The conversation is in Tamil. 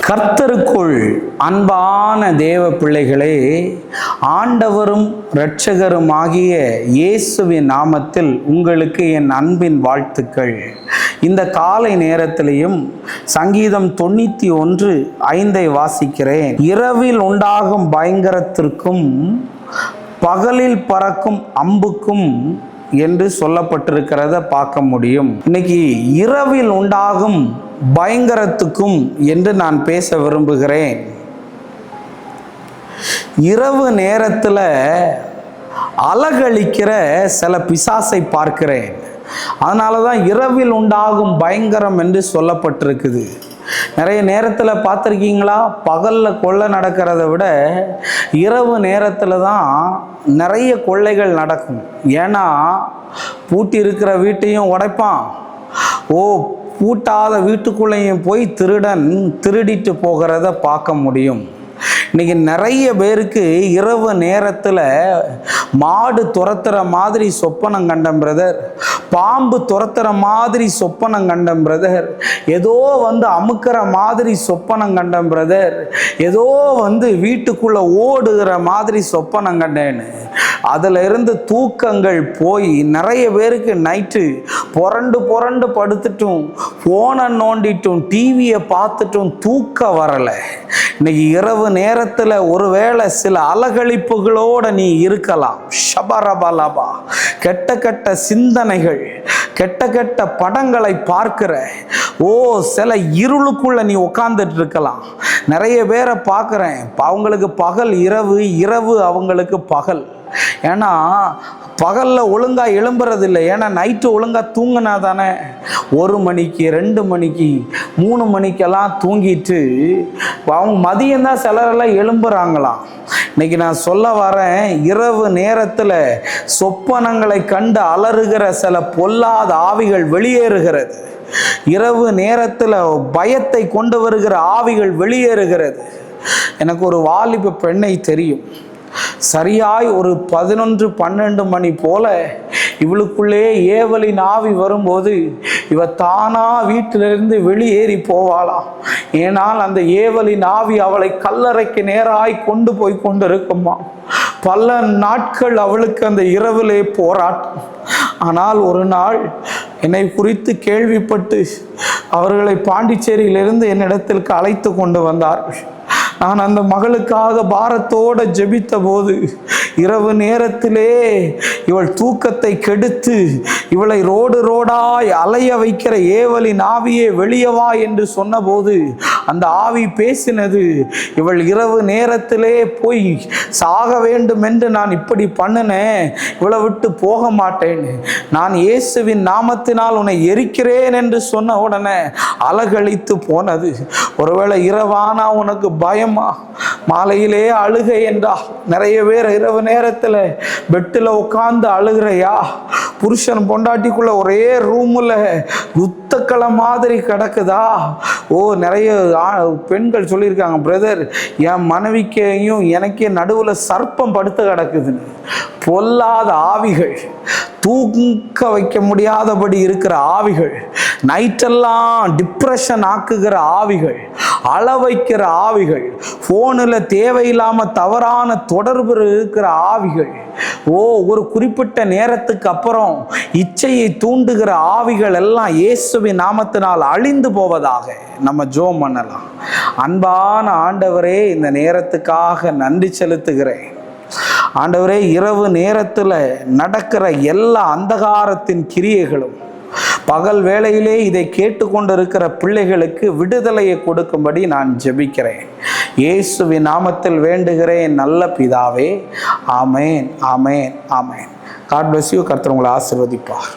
கர்த்தருக்குள் அன்பான தேவ பிள்ளைகளே, ஆண்டவரும் இரட்சகருமாகிய இயேசுவின் நாமத்தில் உங்களுக்கு என் அன்பின் வாழ்த்துக்கள். இந்த காலை நேரத்திலையும் சங்கீதம் 91:5 வாசிக்கிறேன். இரவில் உண்டாகும் பயங்கரத்திற்கும் பகலில் பறக்கும் அம்புக்கும் என்று சொல்லப்பட்டிருக்கிறத பார்க்க முடியும். இன்னைக்கு இரவில் உண்டாகும் பயங்கரத்துக்கும் என்று நான் பேச விரும்புகிறேன். இரவு நேரத்தில் அலகழிக்கிற சில பிசாசை பார்க்கிறேன். அதனால தான் இரவில் உண்டாகும் பயங்கரம் என்று சொல்லப்பட்டிருக்குது. நிறைய நேரத்தில் பார்த்துருக்கீங்களா, பகலில் கொள்ளை நடக்கிறத விட இரவு நேரத்தில் தான் நிறைய கொள்ளைகள் நடக்கும். ஏன்னா பூட்டி இருக்கிற வீட்டையும் உடைப்பான், பூட்டாத வீட்டுக்குள்ளேயும் போய் திருடன் திருடிட்டு போகிறத பார்க்க முடியும். இன்னைக்கு நிறைய பேருக்கு இரவு நேரத்தில் மாடு துரத்துற மாதிரி சொப்பனம் கண்டம் பிரதர், பாம்பு துரத்துற மாதிரி சொப்பனம் கண்டம் பிரதர், ஏதோ அமுக்கிற மாதிரி சொப்பனம் கண்டம் பிரதர், ஏதோ வீட்டுக்குள்ள ஓடுகிற மாதிரி சொப்பனம் கண்டேன்னு அதில் இருந்து தூக்கங்கள் போய் நிறைய பேருக்கு நைட்டு புரண்டு படுத்துட்டும் ஃபோனை நோண்டிட்டும் டிவியை பார்த்துட்டும் தூக்கம் வரலை. இன்னைக்கு இரவு நேரத்தில் ஒருவேளை சில அலகழிப்புகளோடு நீ இருக்கலாம். ஷபரபலபா, கெட்ட சிந்தனைகள், கெட்ட படங்களை பார்க்கிற சில இருளுக்குள்ள நீ உட்கார்ந்துட்டு இருக்கலாம். நிறைய பேரை பார்க்குறேன், அவங்களுக்கு பகல் இரவு, இரவு அவங்களுக்கு பகல். ஏன்னா பகலில் ஒழுங்காக எழும்புறது இல்லை. ஏன்னா நைட்டு ஒழுங்காக தூங்கினா தானே 1 மணிக்கு 2 மணிக்கு 3 மணிக்கெல்லாம் தூங்கிட்டு அவங்க மதியம்தான் சிலரெல்லாம் எழும்புறாங்களாம். இன்னைக்கு நான் சொல்ல வரேன், இரவு நேரத்தில் சொப்பனங்களை கண்டு அலறுகிற சில பொல்லாத ஆவிகள் வெளியேறுகிறது. இரவு நேரத்தில் பயத்தை கொண்டு வருகிற ஆவிகள் வெளியேறுகிறது. எனக்கு ஒரு வாலிப பெண்ணை தெரியும். சரியாய் ஒரு 11-12 மணி போல இவளுக்குள்ளே ஏவலின் ஆவி வரும்போது இவ தானா வீட்டிலிருந்து வெளியேறி போவாளாம். ஏனால் அந்த ஏவலின் ஆவி அவளை கல்லறைக்கு நேராய் கொண்டு போய் கொண்டிருக்குமா. பல நாட்கள் அவளுக்கு அந்த இரவிலே போராட்டம். ஆனால் ஒரு நாள் என்னை குறித்து கேள்விப்பட்டு அவர்களை பாண்டிச்சேரியிலிருந்து என்னிடத்திற்கு அழைத்து கொண்டு வந்தார்கள். நான் அந்த மகளுக்காக பாரத்தோடு ஜெபித்த போது இரவு நேரத்திலே இவள் தூக்கத்தை கெடுத்து இவளை ரோடாய் அலைய வைக்கிற ஏவலின் ஆவியே வெளியவா என்று சொன்னபோது அந்த ஆவி பேசினது, இவள் இரவு நேரத்திலே போய் சாக வேண்டும் என்று நான் இப்படி பண்ணினேன், இவளை விட்டு போக மாட்டேன், நான் இயேசுவின் நாமத்தினால் உன்னை எரிக்கிறேன் என்று சொன்ன உடனே அலகழித்து போனது. ஒருவேளை இரவானா உனக்கு பயமா, மாலையிலே அழுகை என்றா? நிறைய பேர் இரவு நேரத்தில் பெட்டில் உட்காந்து அழுகிறையா? புருஷன் பொண்டாட்டிக்குள்ள ஒரே ரூமில் யுத்தக்களை மாதிரி கிடக்குதா? நிறைய பெண்கள் சொல்லியிருக்காங்க, பிரதர் என் மனைவிக்கையும் எனக்கே நடுவில் சர்ப்பம் படுத்து கிடக்குதுன்னு. பொல்லாத ஆவிகள், தூக்க வைக்க முடியாதபடி இருக்கிற ஆவிகள், நைட்டெல்லாம் டிப்ரெஷன் ஆக்குகிற ஆவிகள், அள வைக்கிற ஆவிகள், ஃபோனில் தேவையில்லாமல் தவறான தொடர்பு இருக்கிற ஆவிகள், ஒரு குறிப்பிட்ட நேரத்துக்கு அப்புறம் இச்சையை தூண்டுகிற ஆவிகள் எல்லாம் இயேசுவின் நாமத்தினால் அழிந்து போவதாக நம்ம ஜெபம் பண்ணலாம். அன்பான ஆண்டவரே, இந்த நேரத்துக்காக நன்றி செலுத்துகிறேன். ஆண்டவரே, இரவு நேரத்தில் நடக்கிற எல்லா அந்தகாரத்தின் கிரியைகளும் பகல் வேளையிலே இதை கேட்டுக்கொண்டிருக்கிற பிள்ளைகளுக்கு விடுதலையை கொடுக்கும்படி நான் ஜெபிக்கிறேன். இயேசுவின் நாமத்தில் வேண்டுகிறேன் நல்ல பிதாவே. ஆமேன், ஆமேன், ஆமேன். God bless you. கர்த்தர் உங்களை ஆசீர்வதிப்பார்.